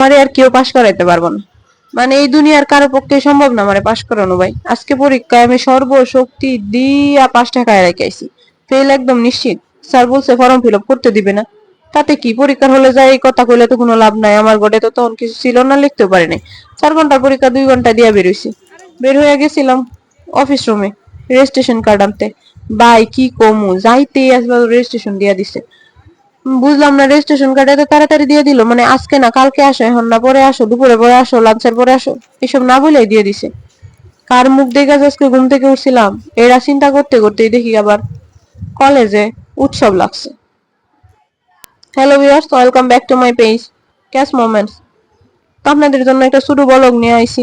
আমারে আর কেউ পাশ করাইতে পারবো না, মানে এই দুনিয়ার কারো পক্ষে সম্ভব না আমারে পাশ করানো ভাই। আজকে পরীক্ষায় আমি সর্বশক্তি দিয়া 5 টাকায় রেখেছি, ফেল একদম নিশ্চিত। স্যার বলছে ফর্ম ফিল আপ করতে দিবে না, তাতে কি পরীক্ষার হলে যাই এই কথা কইলে তো কোনো লাভ নাই। আমার ঘরে তো তখন কিছু ছিল না, লিখতেও পারিনি। 4 ঘন্টার পরীক্ষা 2 ঘন্টা দিয়া বের হইছি। বের হয়ে গেছিলাম অফিস রুমে রেজিস্ট্রেশন কার্ড আনতে। ভাই কি কমু, যাইতেই আসবার রেজিস্ট্রেশন দিয়া দিছে। বুঝলাম না রেজিস্ট্রেশন কার্ড এত তাড়াতাড়ি দিয়ে দিল, মানে আজকে না কালকে আসো, এখন না পরে আসো, দুপুরে পরে আসো, লাঞ্চের পরে আসো, এসব না বলেই দিয়ে দিছে। কার মুখ দেখে আজকে ঘুম থেকে উঠছিলাম, এরা চিন্তা করতে করতেই দেখি আবার কলেজে উৎসব লাগছে। Hello viewers, welcome back to my page cash moments. তো আপনাদের জন্য একটা ছোট ব্লগ নিয়ে আইছি।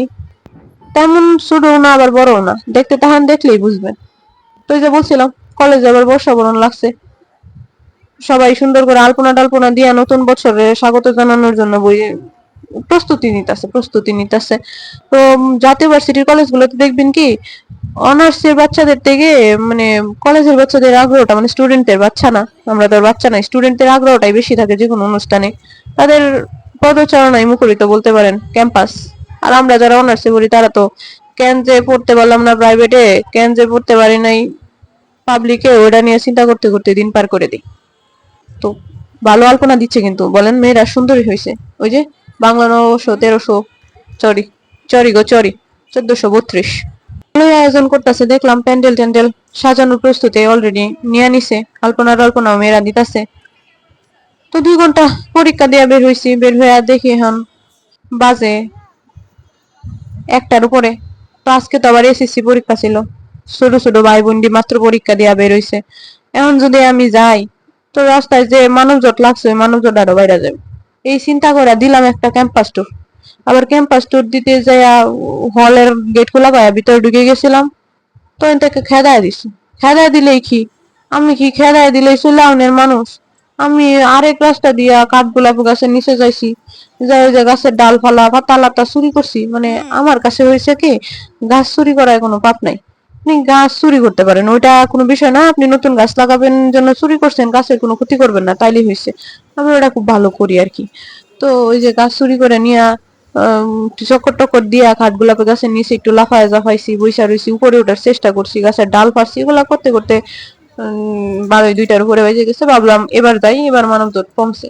তেমন ছোট না আবার বড় না, দেখতে তাহান দেখলেই বুঝবেন। তো এই যে বলছিলাম কলেজে আবার বর্ষবরণ লাগছে, সবাই সুন্দর করে আলপনা টালপনা দিয়া নতুন বছরে স্বাগত জানানোর জন্য প্রস্তুতি নিতেছে। তো জাতীয় ভার্সিটির কলেজগুলোতে দেখবেন কি অনার্সের বাচ্চাদের থেকে মানে কলেজের বাচ্চাদের আগ্রহটা, মানে স্টুডেন্টের বাচ্চা না, আমরা তো আর বাচ্চা নাই, স্টুডেন্টের আগ্রহটাই বেশি থাকে যে কোনো অনুষ্ঠানে। তাদের পদচারণায় মুখরিত বলতে পারেন ক্যাম্পাস। আর আমরা যারা অনার্সে পড়ি তারা তো কেন যে পড়তে পারলাম না প্রাইভেটে, কেন যে পড়তে পারি নাই পাবলিকে, ওটা নিয়ে চিন্তা করতে করতে দিন পার করে দিই। তো ভালো আলপনা দিচ্ছে কিন্তু, বলেন মেয়েরা সুন্দরী হয়েছে। ওই যে বাংলা নববর্ষ 1300 চরি চরি গো চরি 1432 ভালোই আয়োজন করতেছে দেখলাম। প্যান্ডেল ট্যান্ডেল সাজানোর প্রস্তুতি অলরেডি নিয়ে নিছে, আলপনা মেয়েরা দিতেছে। তো 2 ঘন্টা পরীক্ষা দিয়ে বের হয়েছি, বের হয়ে দেখি এখন বাজে 1টার উপরে। তো আজকে তো আবার এসএসসি পরীক্ষা ছিল, ছোট ছোট ভাই বোনটি মাত্র পরীক্ষা দিয়া বের হয়েছে। এখন যদি আমি যাই তো রাস্তায় যে মানব জট লাগছে, ওই মানব জট আরো বাইরে যাবে। এই চিন্তা করে দিলাম একটা ক্যাম্পাস ট্যুর। আবার ক্যাম্পাস ট্যুর দিতে যাইয়া হলের গেট খোলা পায়া ভিতরে ঢুকে গেছিলাম। তো এটাকে খেদায় দিছি। খেদায় দিলেই কি, আমি কি খেদায় দিলেই চুলাউনের মানুষ? আমি আরেক রাস্তা দিয়া কাঠগোলাপ গাছের নিচে যাইছি, যাই যে গাছের ডাল ফালা পাতা লাতা চুরি করছি। মানে আমার কাছে হয়েছে কি, গাছ চুরি করায় কোনো পাপ নাই। আপনি গাছ চুরি করতে পারেন, ওইটা কোনো বিষয় না। আপনি নতুন গাছ লাগাবেন জন্য চুরি করছেন, গাছের কোনো ক্ষতি করবেন না, তাইলে হয়েছে। আমি ওটা খুব ভালো করি আর কি। তো ওই যে গাছ চুরি করে নিয়ে চক্কর টক্কর দিয়া কাঠ গোলাপের গাছের নিচে একটু লাফায় জাফাইছি, বইসা রয়েছি, উপরে ওঠার চেষ্টা করছি, গাছের ডাল পারছি, এগুলা করতে করতে 12ই 2টার উপরে বেজে গেছে। ভাবলাম এবার যাই, এবার মানব জোট কমছে।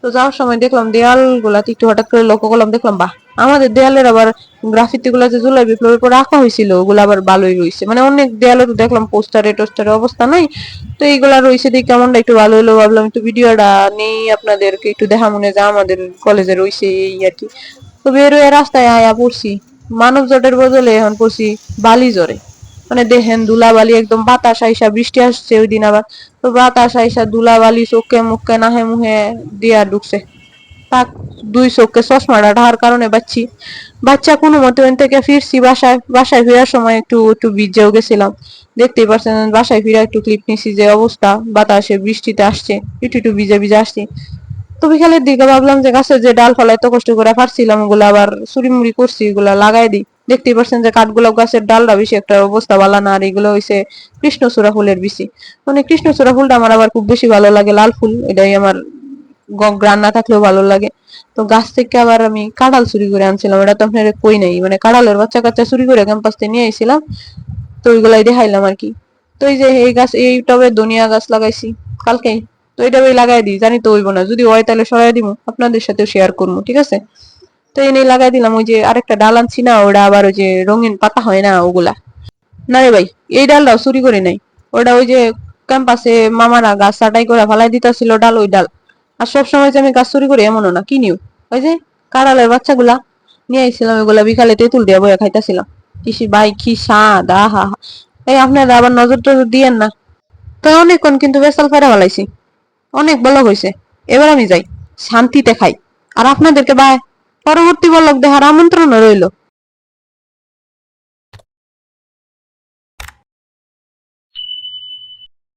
তো যাওয়ার সময় দেখলাম দেয়াল গুলাতে একটু হঠাৎ করে লক্ষ্য করলাম, দেখলাম বাহ, আমাদের দেয়ালের আবার গ্রাফিতি গুলা যে জুলাই বিপ্লবের পর আঁকা হয়েছিল ওগুলো আবার ভালোই রয়েছে। মানে অনেক দেয়ালে তো দেখলাম পোস্টারে টোস্টারে অবস্থা নাই, তো এইগুলা রয়েছে দেখে কেমনটা একটু ভালো হলো। ভাবলাম একটু ভিডিওটা নেই, আপনাদেরকে একটু দেখা মনে যা আমাদের কলেজে রয়েছে এই আর কি। তো বের হয়ে রাস্তায় আয়া পড়ছি মানব জটের বদলে এখন পড়ছি বালি জ্বরে। মানে দেখেন ধুলাবালি একদম, বাতাস আইসা, বৃষ্টি আসছে ওই দিন আবার, তো বাতাস আইসা ধুলাবালি চোখে মুখে নাহে মুহে দিয়া ঢুকছে। তাক 2 চোখে চশমাটা ঢাকার কারণে বাচ্চা কোনো মতে ওই থেকে ফিরছি বাসায়। বাসায় ফেরার সময় একটু একটু ভিজেও গেছিলাম, দেখতেই পারছেন। বাসায় ফিরে একটু ক্লিপ নিছি, যে অবস্থা বাতাসে বৃষ্টিতে আসছে, একটু একটু ভিজে ভিজে আসছি। তো বিকালের দিকে ভাবলাম যে গাছের যে ডাল ফালা এত কষ্ট করে ফাড়ছিলাম ওগুলো আবার চুরি মুড়ি করছি, এগুলা লাগাই দিই। দেখতেই পাচ্ছেন যে কাঠগুলো গাছের ডালটা বেশি একটা অবস্থা ভালো না। আর এগুলো হইছে কৃষ্ণচূড়া ফুলের বিচি। মানে কৃষ্ণচূড়া ফুলটা আমার আবার খুব বেশি ভালো লাগে, লাল ফুল, এটাই আমার গ্রান না থাকলেও ভালো লাগে। তো গাছ থেকে আবার আমি কাঁঠাল চুরি করে আনছিলাম, এটা তো আপনার কই নাই, মানে কাঁঠালের বাচ্চা কাচ্চা চুরি করে ক্যাম্পাস থেকে নিয়ে আইছিলাম। তো ওইগুলাই দেখাইলাম আর কি। তো এই যে এই গাছ, এই টবে ধনিয়া গাছ লাগাইছি কালকেই। তো এটা ওই লাগাই দিই, জানি তো হইব না, যদি হয় তাহলে সরাই দিব, আপনাদের সাথেও শেয়ার করবো, ঠিক আছে? তো এই নিয়ে লাগাই দিলাম। ওই যে আরেকটা ডাল আনছি না, ওটা আবার ওই যে রঙিন পাতা হয় না ওগুলা। না রে ভাই, এই ডালটাও চুরি করে নাই, ওটা ওই যে ক্যাম্পাসে মামারা গাছ ছাটাই করে ফালাই দিতেছিল ডাল, ওই ডাল। আর সবসময় যে আমি গাছ চুরি করি এমনও না, কিনিও। ওই যে কাঁড়ালের বাচ্চাগুলা নিয়ে আইছিলাম, ওইগুলা বিকালে তেঁতুল দিয়ে বয়ে খাইতেছিলাম। কিসি ভাই কি স্বাদ, আহা। এই আপনারা আবার নজর টজর দিয়েন না। তো অনেকক্ষণ কিন্তু বেসাল ফেরা ফেলাইছি, অনেক বলক হয়েছে। এবার আমি যাই, শান্তিতে খাই। আর আপনাদেরকে বাই, পরবর্তী বলক দেখার আমন্ত্রণ রইল।